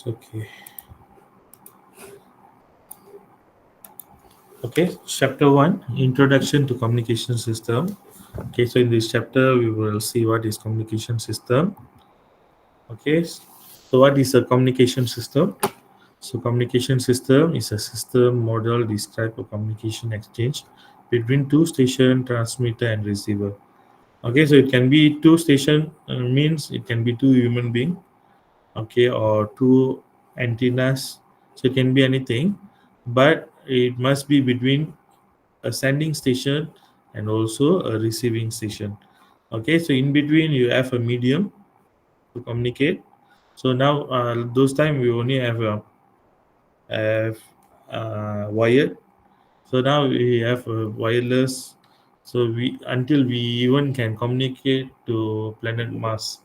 Okay. Okay. Chapter 1, Introduction to Communication System. Okay, so in this chapter, we will see what is communication system. Okay, so what is a communication system? So communication system is a system model describe a communication exchange between two station, transmitter and receiver. Okay, so it can be two station means it can be two human being, okay, or two antennas. So it can be anything, but it must be between a sending station and also a receiving station. Okay, so in between you have a medium to communicate. So now those time we only have wired. So now we have a wireless. So we until we even can communicate to planet Mars.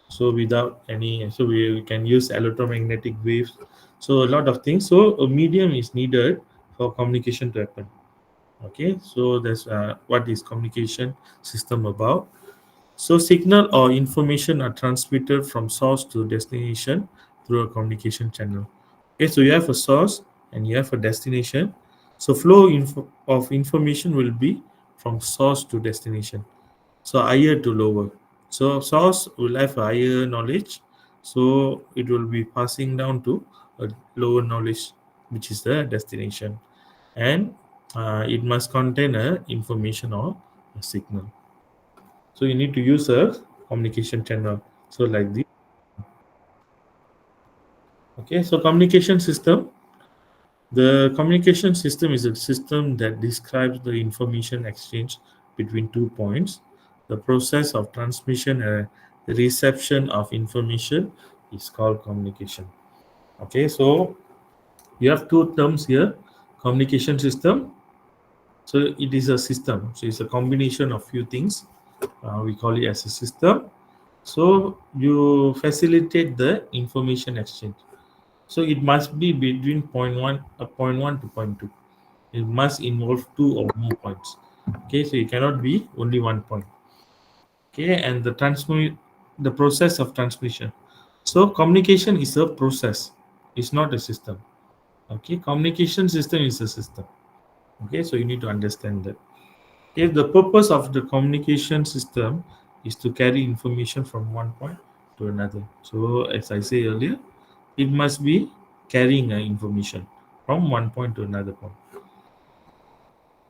So without any, so we can use electromagnetic waves. So a lot of things. So a medium is needed for communication to happen. Okay, so that's what is communication system about. So signal or information are transmitted from source to destination through a communication channel. Okay, so you have a source and you have a destination. So of information will be from source to destination. So higher to lower. So source will have a higher knowledge. So it will be passing down to a lower knowledge, which is the destination. And it must contain a information or a signal. So you need to use a communication channel. So like this. Okay, so communication system. The communication system is a system that describes the information exchange between 2 points. The process of transmission and reception of information is called communication. Okay, so you have two terms here: communication system. So it is a system. So it's a combination of few things. We call it as a system. So you facilitate the information exchange. So it must be between point one to point two. It must involve two or more points. Okay, so it cannot be only one point. Okay, and the process of transmission. So communication is a process. It's not a system. Okay, communication system is a system. Okay, so you need to understand that. Okay, the purpose of the communication system is to carry information from one point to another. So as I say earlier, it must be carrying information from one point to another point.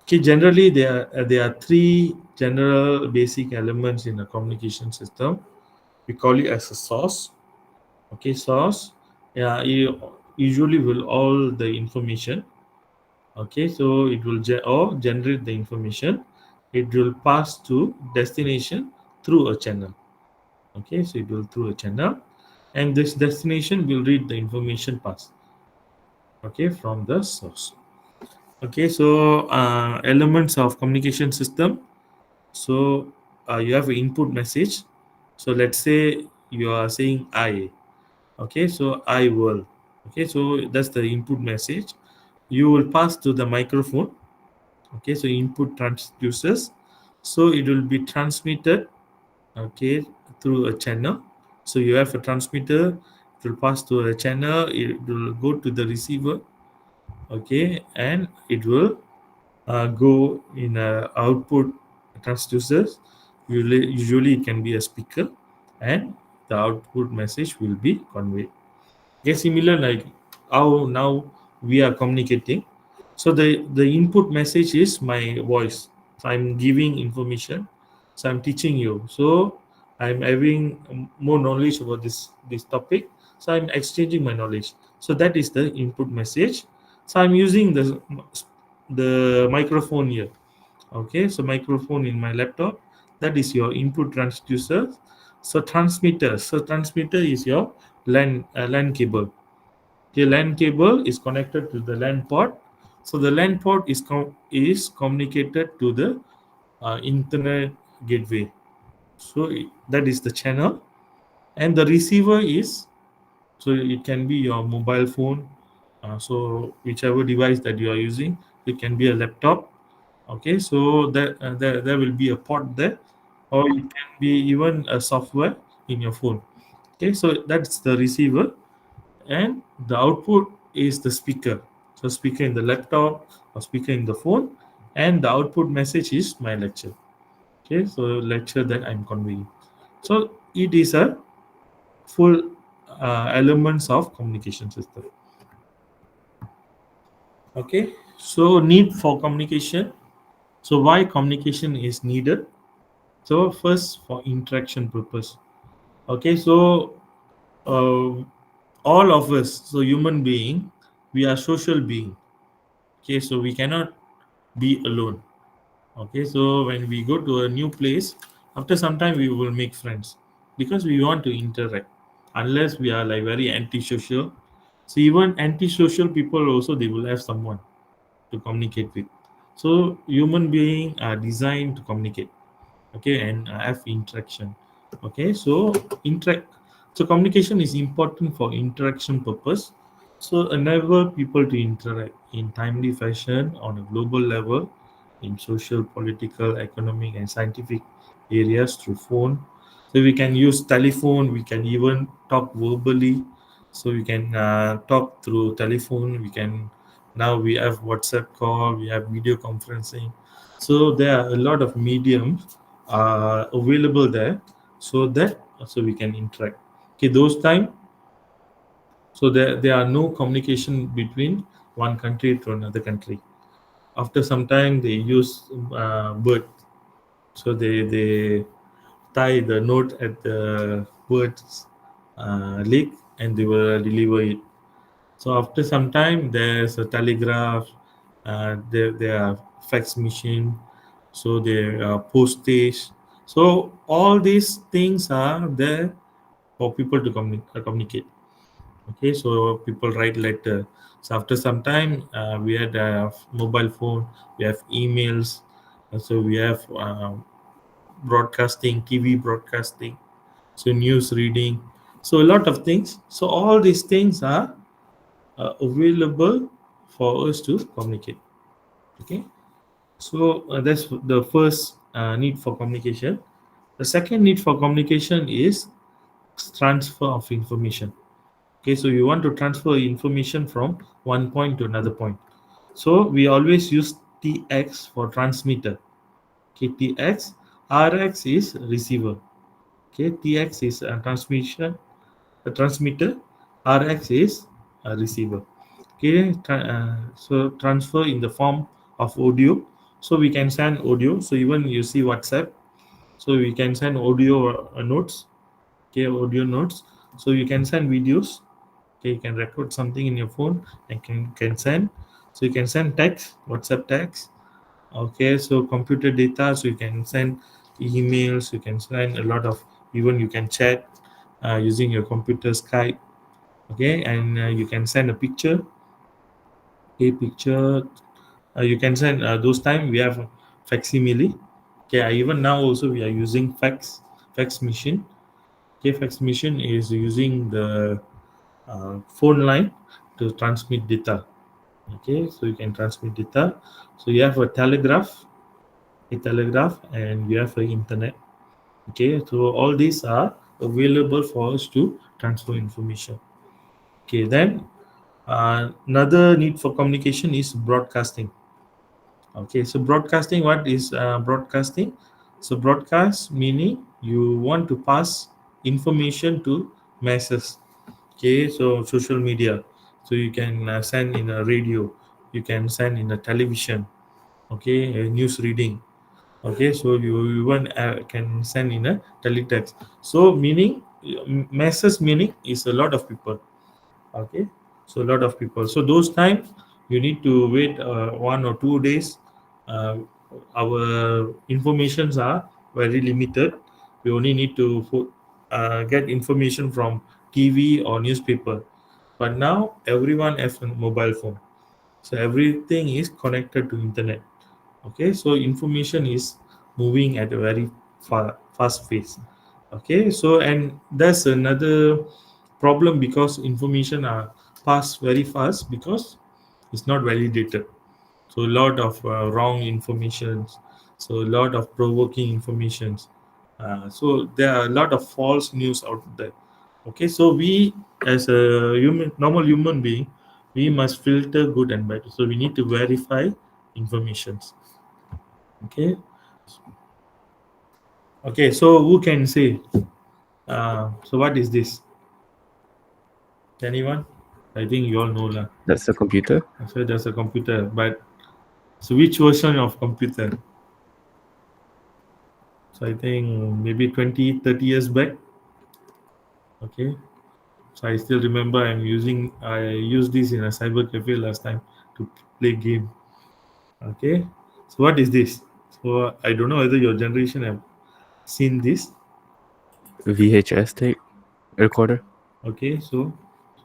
Okay, generally there are three general basic elements in a communication system. We call it as a source. Okay, source. Yeah, it usually will all the information. Okay, so it will generate the information. It will pass to destination through a channel. Okay, so it will through a channel, and this destination will read the information pass. Okay, from the source. Okay, so elements of communication system. So you have an input message. So let's say you are saying I. Okay, so I will. Okay, so that's the input message. You will pass to the microphone. Okay, so input transducers. So it will be transmitted. Okay, through a channel. So you have a transmitter. It will pass to a channel. It will go to the receiver. Okay, and it will go in output transducers. Usually it can be a speaker, and the output message will be conveyed. Okay, similar like how now we are communicating. So the input message is my voice. So I'm giving information. So I'm teaching you. So I'm having more knowledge about this topic. So I'm exchanging my knowledge. So that is the input message. So I'm using the microphone here. Okay, so microphone in my laptop. That is your input transducer. So transmitter. So transmitter is your LAN cable. The LAN cable is connected to the LAN port. So the LAN port is communicated to the internet gateway. So that is the channel, and the receiver is, so it can be your mobile phone. So whichever device that you are using, it can be a laptop. Okay, so there will be a port there, or it can be even a software in your phone. Okay, so that's the receiver. and the output is the speaker. So speaker in the laptop or speaker in the phone, and the output message is my lecture. Okay, so lecture that I'm conveying. So it is a full elements of communication system. Okay, so need for communication. So why communication is needed? So first for interaction purpose. Okay, so uh, all of us, so human being, we are social being. Okay, so we cannot be alone. Okay, so when we go to a new place, after some time we will make friends because we want to interact. Unless we are like very antisocial, so even antisocial people also they will have someone to communicate with. So human beings are designed to communicate, okay, and have interaction. Okay, so interact. So communication is important for interaction purpose. So enable people to interact in timely fashion on a global level in social, political, economic, and scientific areas through phone. So we can use telephone. We can even talk verbally. So we can talk through telephone. We can now we have WhatsApp call. We have video conferencing. So there are a lot of mediums available there, so that so we can interact. Okay, those time, so there are no communication between one country to another country. After some time they use bird, so they tie the note at the bird's leg and they will deliver it. So after some time there's a telegraph, there are fax machine, so there are postage. So all these things are there for people to communicate. Okay, so people write letter. So after some time, we had mobile phone, we have emails, so we have broadcasting, TV broadcasting, so news reading, so a lot of things. So all these things are available for us to communicate. Okay, so that's the first need for communication. The second need for communication is transfer of information. Okay, so you want to transfer information from one point to another point. So we always use TX for transmitter. Okay, TX, RX is receiver. Okay, TX is a transmission, a transmitter, RX is a receiver. Okay, so transfer in the form of audio. So we can send audio. So even you see WhatsApp, so we can send audio notes. Okay, audio notes. So you can send videos. Okay, you can record something in your phone and can send. So you can send text, WhatsApp text. Okay, so computer data. So you can send emails. You can send a lot of, even you can chat using your computer Skype. Okay, and you can send a picture. A picture. You can send those time we have facsimile. Okay, even now also we are using fax machine. Okay, fax machine is using the phone line to transmit data. Okay, so you can transmit data. So you have a telegraph, and you have the internet. Okay, so all these are available for us to transfer information. Okay, then another need for communication is broadcasting. Okay, so broadcasting, what is broadcasting? So broadcast meaning you want to pass information to masses. Okay, so social media, so you can send in a radio, you can send in a television. Okay, news reading. Okay, so you even can send in a teletext. So meaning masses meaning is a lot of people. Okay, so a lot of people, so those time you need to wait 1 or 2 days. uh, our informations are very limited. We only need to get information from TV or newspaper, but now everyone has a mobile phone, so everything is connected to internet. Okay, so information is moving at a very fast pace. Okay, so and that's another problem because information are passed very fast because it's not validated. So a lot of wrong informations, so a lot of provoking informations. So there are a lot of false news out there. Okay, so we as a normal human being, we must filter good and bad. So we need to verify informations. Okay, okay. So who can say? So what is this? Anyone? I think you all know lah. That's a computer. So there's a computer, but so which version of computer? So I think maybe 20, 30 years back. Okay. So I still remember I used this in a cyber cafe last time to play game. Okay. So what is this? So I don't know whether your generation have seen this. VHS tape recorder. Okay. So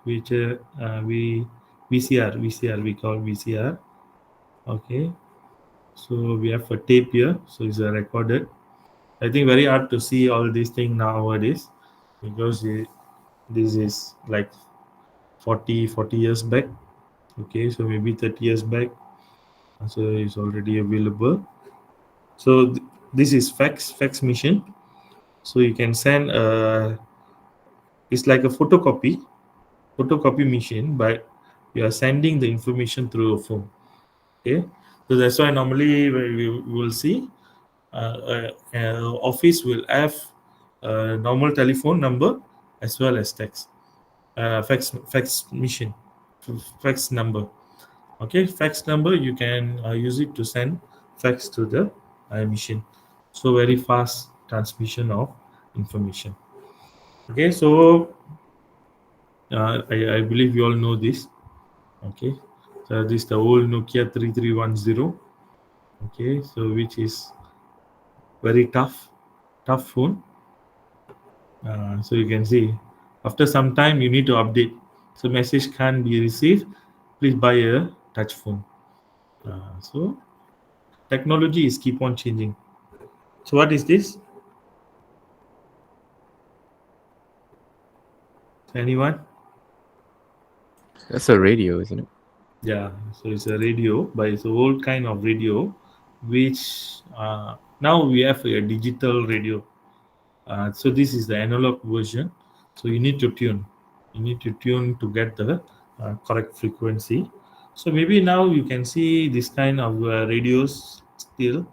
which we VCR we call VCR. Okay. So we have a tape here. So it's a recorded. I think very hard to see all these things nowadays because this is like 40 years back. Okay, so maybe 30 years back, so it's already available. So this is fax machine. So you can send it's like a photocopy machine, but you are sending the information through a phone. Okay, so that's why normally we will see office will have a normal telephone number as well as fax machine, fax number. Okay, fax number you can use it to send fax to the machine. So very fast transmission of information. Okay, so I believe you all know this. Okay, so this is the old Nokia 3310. Okay, so which is very tough phone. So you can see after some time you need to update. So message can't be received. Please buy a touch phone. So technology is keep on changing. So what is this? Anyone? That's a radio, isn't it? Yeah. So it's a radio, but it's an old kind of radio, which now we have a digital radio. So this is the analog version. So you need to tune. You need to tune to get the correct frequency. So maybe now you can see this kind of radios still,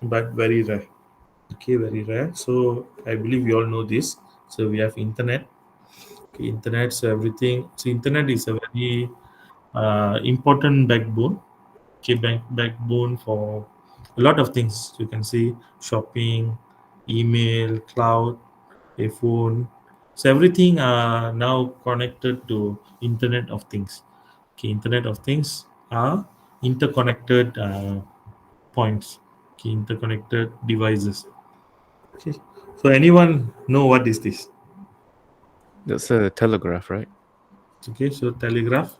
but very rare. Okay, very rare. So I believe you all know this. So we have internet. Okay, internet. So everything. So internet is a very important backbone. Okay, backbone for a lot of things. You can see shopping, email, cloud, a phone. So everything are now connected to Internet of Things. Okay, Internet of Things are interconnected points. Okay, interconnected devices. Okay. So anyone know what is this? That's a telegraph, right? Okay, so telegraph.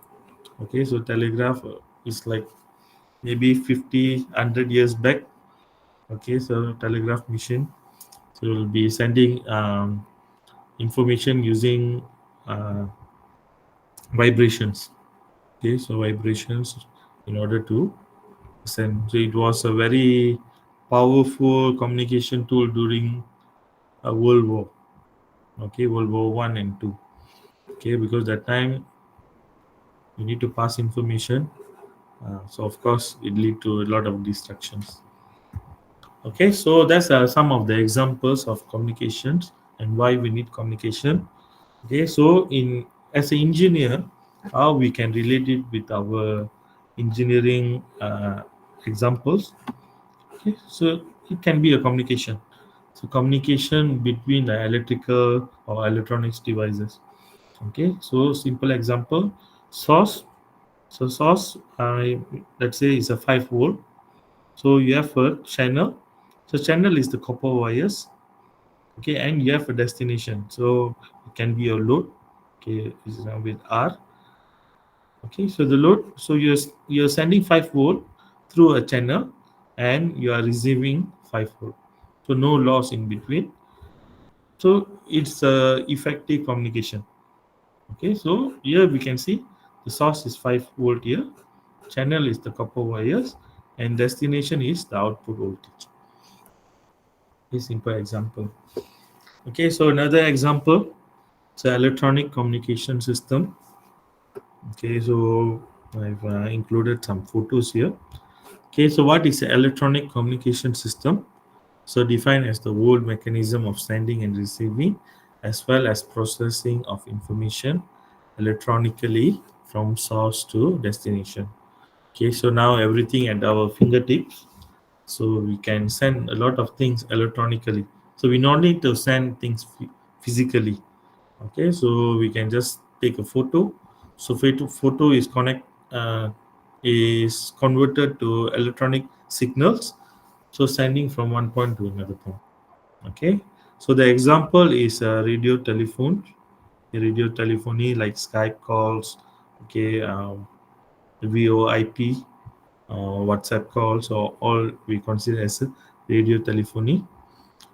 Okay, so telegraph is like maybe 50, 100 years back. Okay, so telegraph machine. So we'll be sending information using uh, vibrations. Okay, so vibrations in order to send. So it was a very powerful communication tool during a World War. Okay, World War One and Two. Okay, because that time you need to pass information. So of course it lead to a lot of distractions. Okay, so that's some of the examples of communications and why we need communication. Okay, so in as an engineer, how we can relate it with our engineering examples. Okay, so it can be a communication. So communication between the electrical or electronics devices. Okay, so simple example, source. So source, let's say is a 5 volt. So you have a channel. So channel is the copper wires. Okay, and you have a destination. So it can be a load. Okay, is with R. Okay, so the load. So you're sending 5 volt through a channel, and you are receiving 5 volt. So no loss in between. So it's a effective communication. Okay, so here we can see the source is 5 volt here, channel is the copper wires, and destination is the output voltage. A simple example. Okay, so another example. So electronic communication system. Okay, so I've included some photos here. Okay, so what is an electronic communication system? So defined as the whole mechanism of sending and receiving, as well as processing of information electronically from source to destination. Okay, so now everything at our fingertips. So we can send a lot of things electronically. So we don't need to send things physically. Okay, so we can just take a photo. So photo is converted to electronic signals, so sending from one point to another point. Okay, so the example is radio telephone, radio telephony like Skype calls. Okay, VoIP, WhatsApp calls, or all we consider as a radio telephony.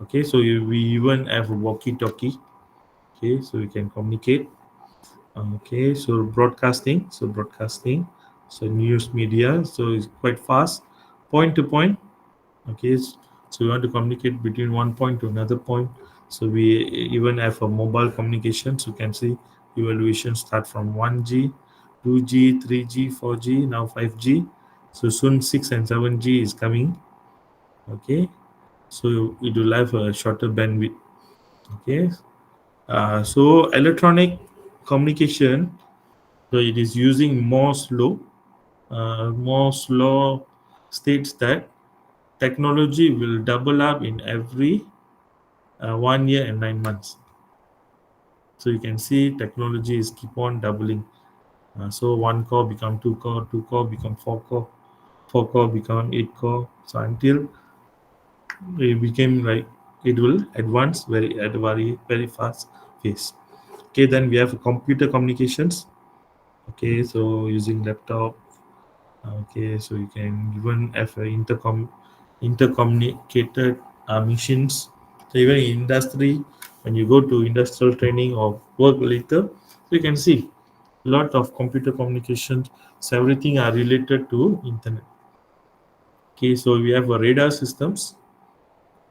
Okay, so we even have a walkie-talkie. Okay, so we can communicate. Okay, so broadcasting, so news media, so it's quite fast, point to point. Okay, so we want to communicate between one point to another point. So we even have a mobile communication. So you can see evaluation start from 1G, 2G, 3G, 4G, now 5G. So soon 6 and 7G is coming. Okay, so it will have a shorter bandwidth. Okay, so electronic communication, so it is using Moore's law. Moore's law states that technology will double up in every 1 year and 9 months. So you can see technology is keep on doubling. So one core become two core become four core become eight core. So until it became like it will advance at a very fast pace. Okay, then we have computer communications. Okay, so using laptop. Okay, so you can even have a intercommunicated machines. So even in industry, when you go to industrial training or work later, so you can see a lot of computer communications. So everything are related to internet. Okay, so we have radar systems.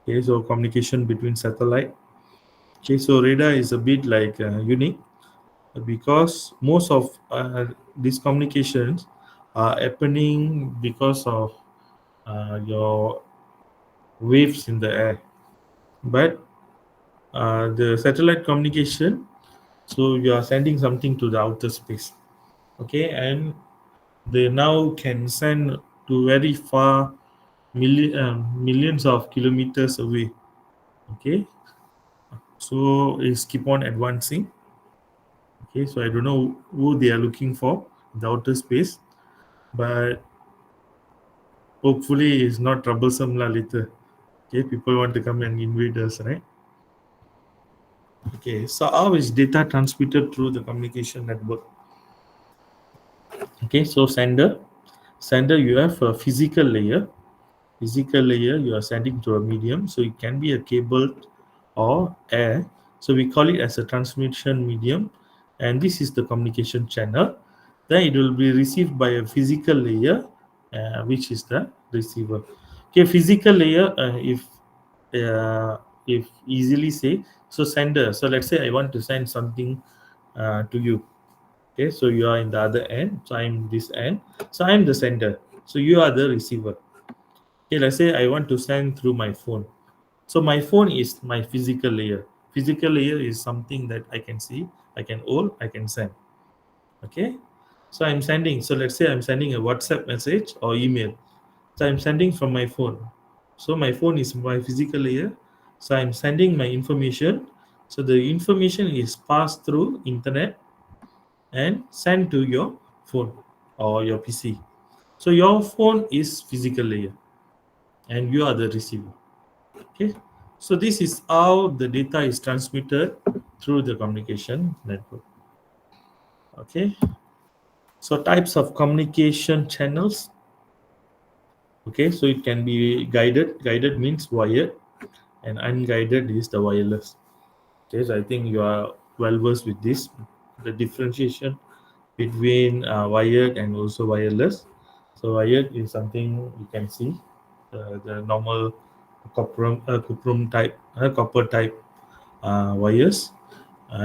Okay, so communication between satellite. Okay, so radar is a bit like unique because most of these communications are happening because of your waves in the air. But the satellite communication, so you are sending something to the outer space. Okay, and they now can send to very far millions of kilometers away. Okay, so it's keep on advancing. Okay, so I don't know who they are looking for in the outer space, but hopefully it's not troublesome lah later. Okay, people want to come and invade us, right? Okay, so how is data transmitted through the communication network? Okay, so sender you have a physical layer you are sending to a medium, so it can be a cable or air. So we call it as a transmission medium, and this is the communication channel. Then it will be received by a physical layer, which is the receiver. Okay, physical layer, if easily say, so sender, so let's say I want to send something to you. Okay, so you are in the other end, so I'm this end, so I'm the sender, so you are the receiver. Okay, let's say I want to send through my phone, so my phone is my physical layer. Physical layer is something that I can see, I can hold, I can send. Okay, so I'm sending, so let's say I'm sending a WhatsApp message or email, so I'm sending from my phone. So my phone is my physical layer, so I'm sending my information. So the information is passed through internet and sent to your phone or your PC. So your phone is physical layer and you are the receiver. Okay. So this is how the data is transmitted through the communication network. Okay. So types of communication channels. Okay. So it can be guided. Guided means wired, and unguided is the wireless. Okay. So I think you are well versed with this. The differentiation between wired and also wireless. So wired is something you can see, the normal copper type wires,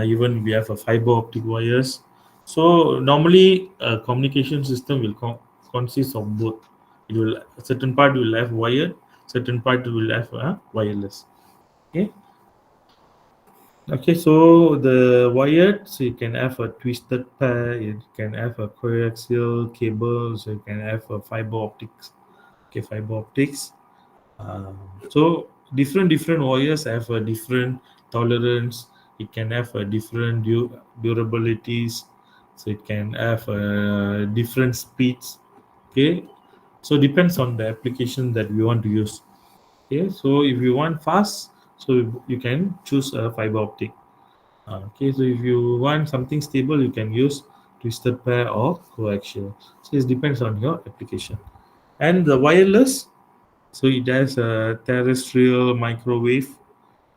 Even we have a fiber optic wires. So normally a communication system will consist of both. It will certain part will have wired, certain part will have wireless. Okay. Okay, so the wired, so you can have a twisted pair, you can have a coaxial cable, so you can have a fiber optics. Okay, fiber optics. So different wires have a different tolerance. It can have a different durabilities. So it can have different speeds. Okay, so depends on the application that we want to use. Okay, so if you want fast, so you can choose a fiber optic. Okay, so if you want something stable, you can use twisted pair or coaxial. So it depends on your application. And the wireless, so it has a terrestrial microwave.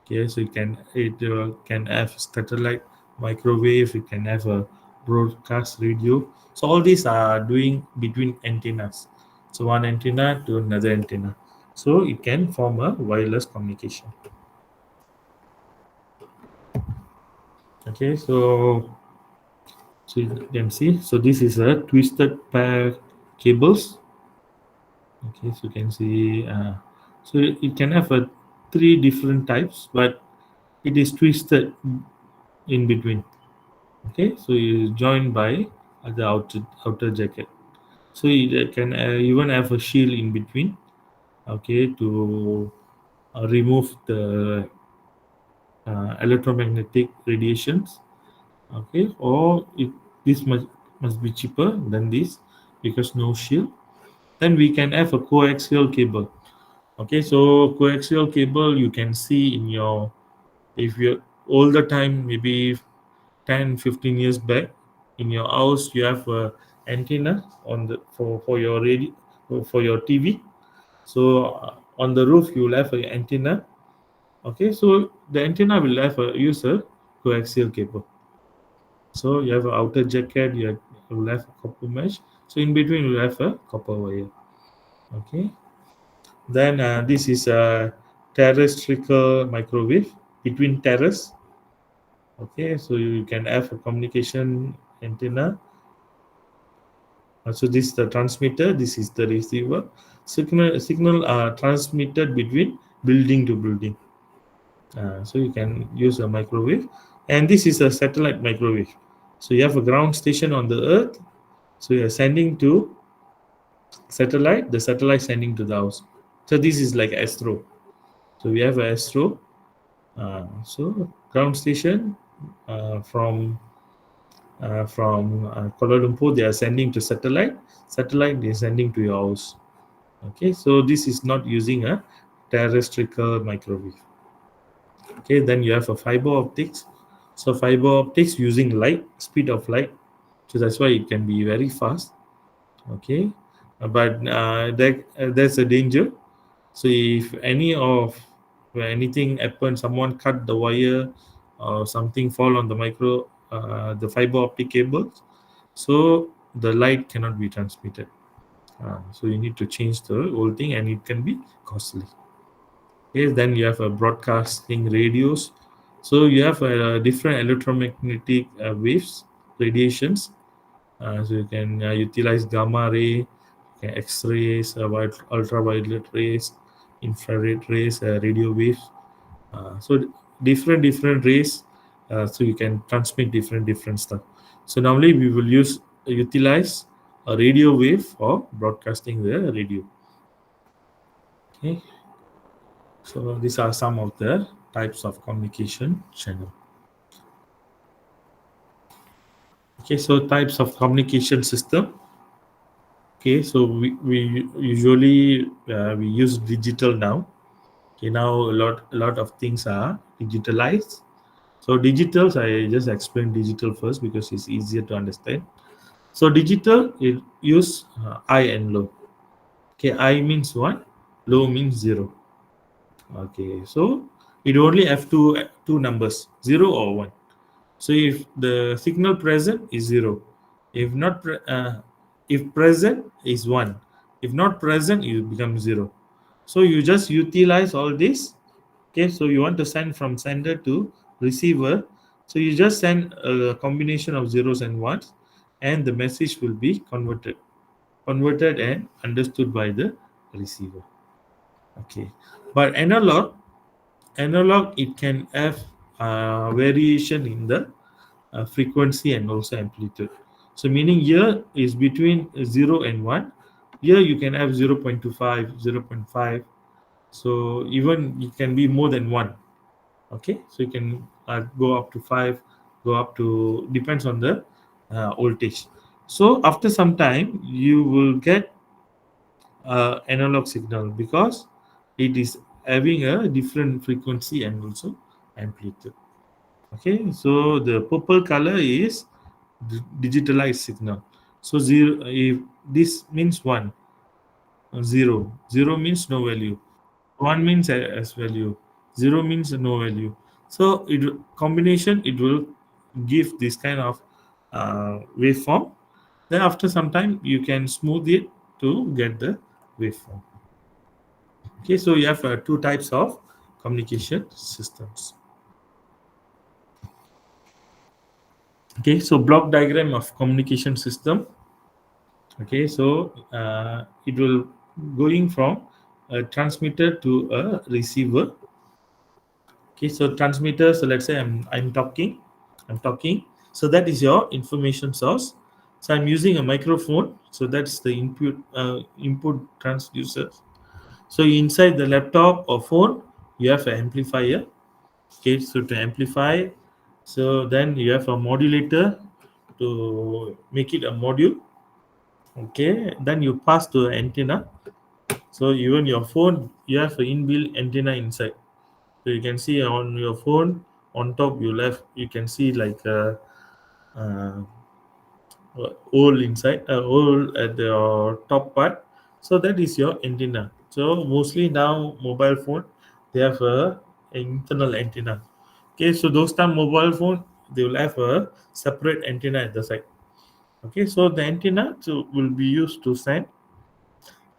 Okay, so it can have satellite microwave. It can have a broadcast radio. So all these are doing between antennas. So one antenna to another antenna. So it can form a wireless communication. Okay, so you can see. So this is a twisted pair cables. Okay, so you can see. So it can have a three different types, but it is twisted in between. Okay, so it is joined by the outer jacket. So it can even have a shield in between. Okay, to remove the electromagnetic radiations. Okay, or this must be cheaper than this because no shield. Then we can have a coaxial cable. Okay, so coaxial cable you can see in your, if you're older time, maybe 10-15 years back, in your house you have a antenna on the for your radio, for your TV. So on the roof you will have an antenna. Okay, so the antenna will have use a coaxial cable. So you have an outer jacket, you will have a copper mesh. So in between you will have a copper wire. Okay, then this is a terrestrial microwave between terrace. Okay, so you can have a communication antenna. So this is the transmitter, this is the receiver. Signal are transmitted between building to building. So you can use a microwave, and this is a satellite microwave. So you have a ground station on the earth. So you are sending to satellite. The satellite sending to the house. So this is like Astro. So we have a Astro. So ground station from Kuala Lumpur, they are sending to satellite. Satellite is sending to your house. Okay, so this is not using a terrestrial microwave. Okay, then you have a fiber optics. So fiber optics using light, speed of light. So that's why it can be very fast. Okay, but there's a danger. So if any of where anything happens, someone cut the wire or something fall on the the fiber optic cables, so the light cannot be transmitted. So you need to change the whole thing, and it can be costly. Okay, then you have a broadcasting radios. So you have different electromagnetic waves, radiations. So you can utilize gamma ray, X-rays, ultraviolet rays, infrared rays, radio waves. So different rays. So you can transmit different stuff. So normally we will utilize a radio wave for broadcasting the radio. Okay. So these are some of the types of communication channel. Okay, so types of communication system. Okay, so we usually we use digital now. Okay, now a lot of things are digitalized. So digitals, I just explained digital first because it's easier to understand. So digital, it use I and low. Okay, I means one, low means zero. Okay, so it only have two numbers, zero or one. So if the signal present is zero, if not if present is one, if not present it becomes zero. So you just utilize all this. Okay, so you want to send from sender to receiver. So you just send a combination of zeros and ones, and the message will be converted and understood by the receiver. Okay, but analog it can have variation in the frequency and also amplitude. So meaning here is between 0 and 1. Here you can have 0.25, 0.5. So even it can be more than 1. Okay, so you can go up to 5, go up to, depends on the voltage. So after some time you will get analog signal because it is having a different frequency and also amplitude. Okay, so the purple color is digitalized signal. So zero, if this means one, zero, zero means no value, one means as value, zero means no value. So combination it will give this kind of waveform. Then after some time you can smooth it to get the waveform. Okay, so you have two types of communication systems. Okay, so block diagram of communication system. Okay, so it will going from a transmitter to a receiver. Okay, so transmitter. So let's say I'm talking. So that is your information source. So I'm using a microphone. So that's the input transducer. So inside the laptop or phone, you have an amplifier. Okay, so to amplify, so then you have a modulator to make it a module. Okay, then you pass to antenna. So even your phone, you have an inbuilt antenna inside. So you can see on your phone on top you can see like uh, hole inside a hole at the top part. So that is your antenna. So mostly now mobile phone they have a internal antenna. Okay, so those time mobile phone they will have a separate antenna at the side. Okay, so the antenna will be used to send.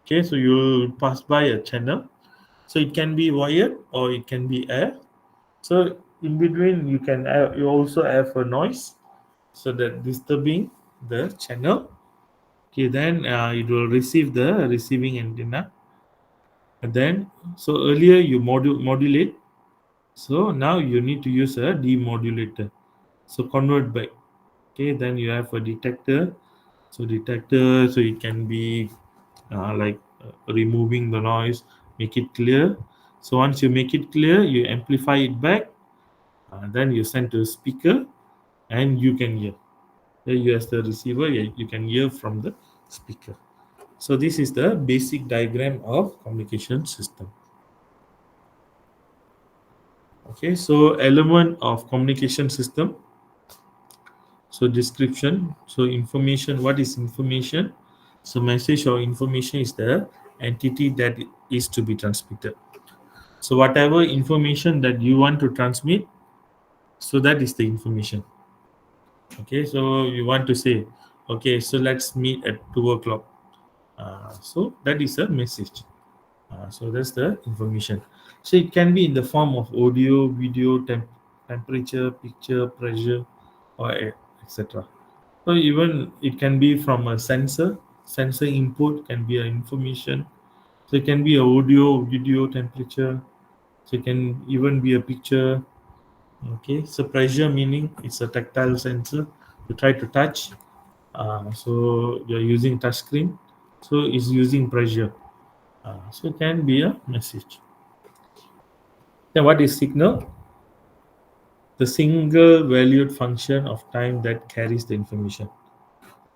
Okay, so you pass by a channel. So it can be wired or it can be air. So in between you also have a noise, so that disturbing the channel. Okay, then it will receive the receiving antenna. And then so earlier you modulate. So now you need to use a demodulator. So convert back. Okay, then you have a detector. So detector, so it can be removing the noise, make it clear. So once you make it clear, you amplify it back, then you send to a speaker, and you can hear. Then you as the receiver, you can hear from the speaker. So this is the basic diagram of communication system. Okay, so element of communication system. So description. So information. What is information? So message or information is the entity that is to be transmitted. So whatever information that you want to transmit, so that is the information. Okay, so you want to say, okay, so let's meet at 2 o'clock. So that is a message. So that's the information. So it can be in the form of audio, video, temperature, picture, pressure, or etc. So even it can be from a sensor. Sensor input can be a information. So it can be a audio, video, temperature. So it can even be a picture. Okay. So pressure meaning it's a tactile sensor. You try to touch. So you're using touch screen. So it's using pressure. So it can be a message. Then what is signal? The single valued function of time that carries the information.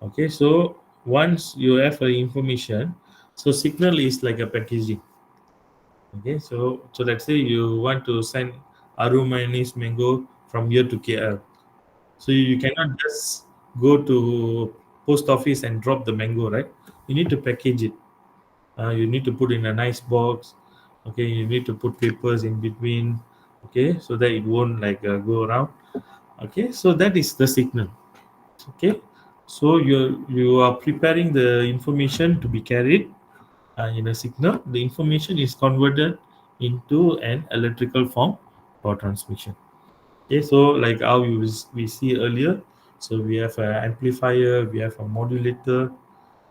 Okay, so once you have the information, so signal is like a packaging. Okay, so let's say you want to send Aru mayonnaise mango from here to KL. So you cannot just go to post office and drop the mango, right? You need to package it. You need to put in a nice box. Okay, you need to put papers in between. Okay, so that it won't like go around. Okay, so that is the signal. Okay, so you are preparing the information to be carried in a signal. The information is converted into an electrical form for transmission. Okay, so like how we see earlier, so we have an amplifier, we have a modulator.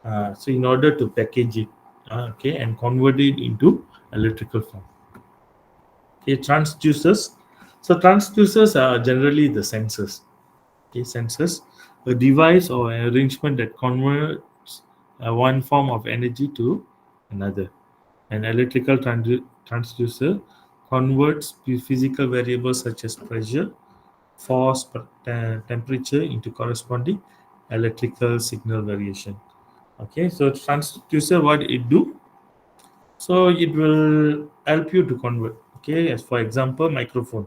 So in order to package it, okay, and convert it into electrical form. Okay, transducers. So transducers are generally the sensors. Okay, sensors, a device or an arrangement that converts one form of energy to another. An electrical transducer converts physical variables such as pressure, force, temperature into corresponding electrical signal variation. Okay, so transducer, what it do? So it will help you to convert. Okay, as for example, microphone.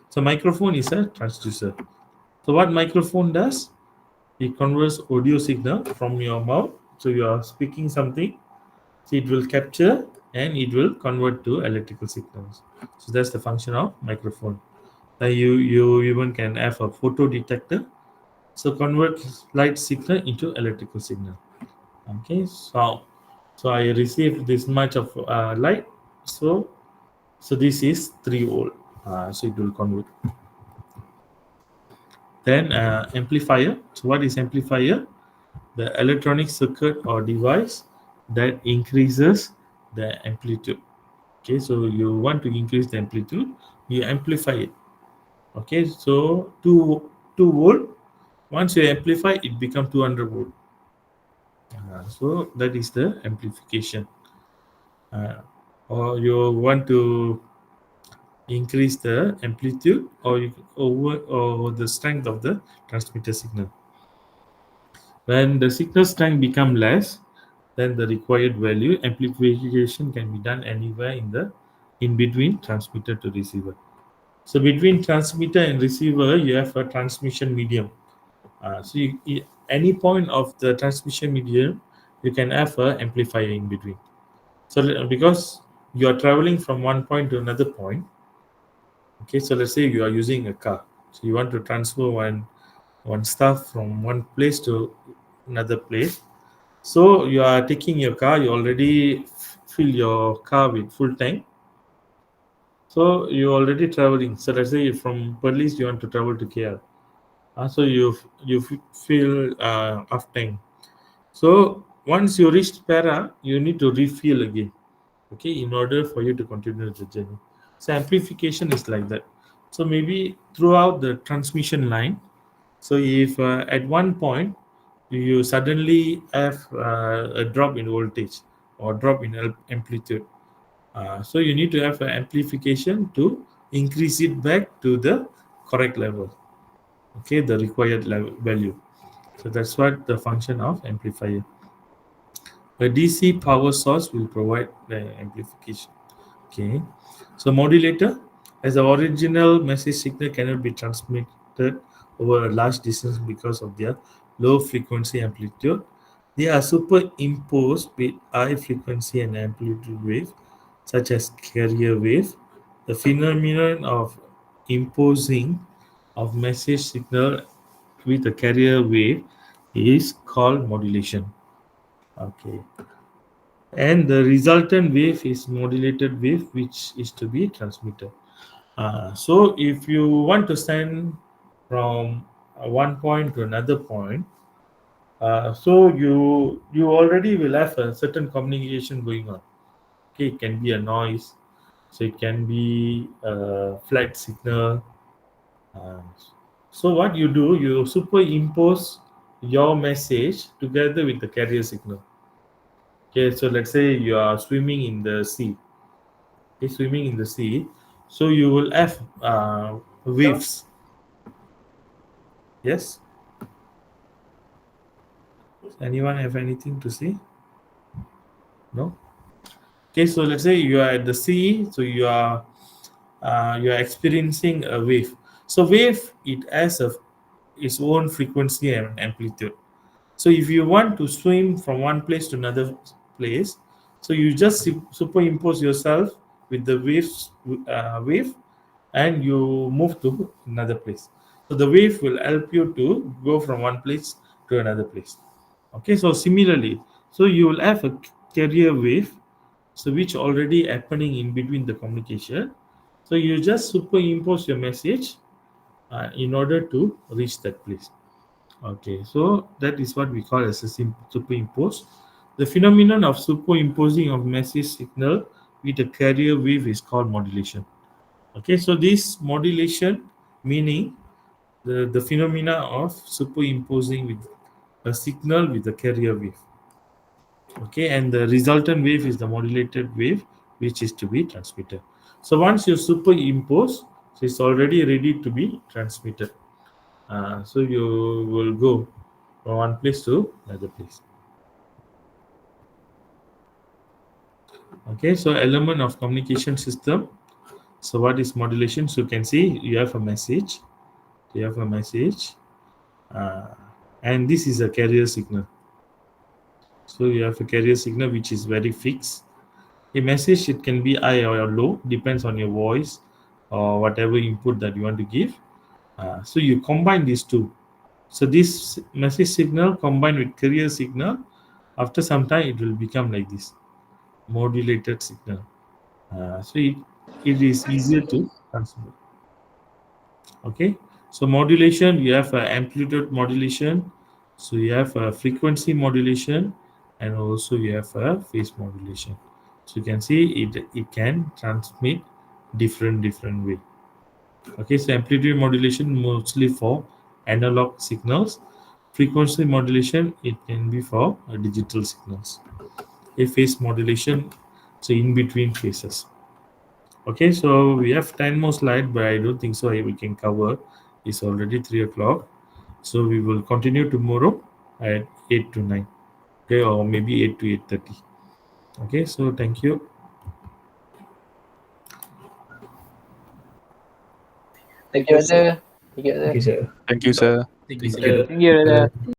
So microphone is a transducer. So what microphone does? It converts audio signal from your mouth. So you are speaking something. So it will capture and it will convert to electrical signals. So that's the function of microphone. You even can have a photo detector. So convert light signal into electrical signal. Okay, so I received this much of light. So this is 3 volt. So it will convert. Then amplifier. So what is amplifier? The electronic circuit or device that increases the amplitude. Okay, so you want to increase the amplitude, you amplify it. Okay, so 2 volt. Once you amplify, it become 200 volt. So that is the amplification. Uh, or you want to increase the amplitude or the strength of the transmitter signal. When the signal strength become less than the required value, amplification can be done anywhere in between transmitter to receiver. So between transmitter and receiver, you have a transmission medium. Any point of the transmission medium, you can have a amplifier in between. So because you are traveling from one point to another point, okay. So let's say you are using a car. So you want to transfer one stuff from one place to another place. So you are taking your car. You already fill your car with full tank. So you're already traveling. So let's say from Perlis you want to travel to KL. So feel off tank. So once you reach Para, you need to refill again. Okay, in order for you to continue the journey. So amplification is like that. So maybe throughout the transmission line. So if at one point you suddenly have a drop in voltage or drop in amplitude, so you need to have an amplification to increase it back to the correct level. Okay, the required level value. So that's what the function of amplifier. A DC power source will provide the amplification. Okay, so modulator, as the original message signal cannot be transmitted over a large distance because of their low frequency amplitude, they are superimposed with high frequency and amplitude wave, such as carrier wave. The phenomenon of imposing of message signal with a carrier wave is called modulation. Okay, and the resultant wave is modulated wave, which is to be transmitted. So if you want to send from one point to another point, so you already will have a certain communication going on. Okay, it can be a noise, so it can be a flat signal. Uh, so what you do, you superimpose your message together with the carrier signal. Okay, so let's say you are swimming in the sea. Okay, swimming in the sea, so you will have waves. Yes. Anyone have anything to say? No. Okay, so let's say you are at the sea, so you are experiencing a wave. So wave, it has its own frequency and amplitude. So if you want to swim from one place to another place, so you just superimpose yourself with the wave, and you move to another place. So the wave will help you to go from one place to another place. Okay, so similarly, so you will have a carrier wave, so which already happening in between the communication. So you just superimpose your message in order to reach that place. Okay, so that is what we call as a superimpose. The phenomenon of superimposing of message signal with a carrier wave is called modulation. Okay, so this modulation meaning the phenomena of superimposing with a signal with a carrier wave. Okay, and the resultant wave is the modulated wave which is to be transmitted. So once you superimpose, so it's already ready to be transmitted. So you will go from one place to another place. Okay, so element of communication system. So what is modulation? So you can see you have a message. You have a message, uh, and this is a carrier signal. So you have a carrier signal which is very fixed. A message it can be high or low, depends on your voice or whatever input that you want to give. So you combine these two. So this message signal combined with carrier signal, after some time it will become like this modulated signal. So it is easier to transmit. Okay, so modulation you have amplitude modulation, so you have a frequency modulation, and also you have a phase modulation. So you can see it can transmit different way. Okay, so amplitude modulation mostly for analog signals. Frequency modulation it can be for digital signals. A phase modulation, so in between phases. Okay, so we have 10 more slides, but I don't think so we can cover. It's already 3 o'clock. So we will continue tomorrow at 8 to 9. Okay, or maybe 8 to 8:30. Okay, so thank you. Thank you, brother. Thank you, Thank brother. you, sir. Thank you, sir. Thank you, Thank sir. you. Thank you, brother.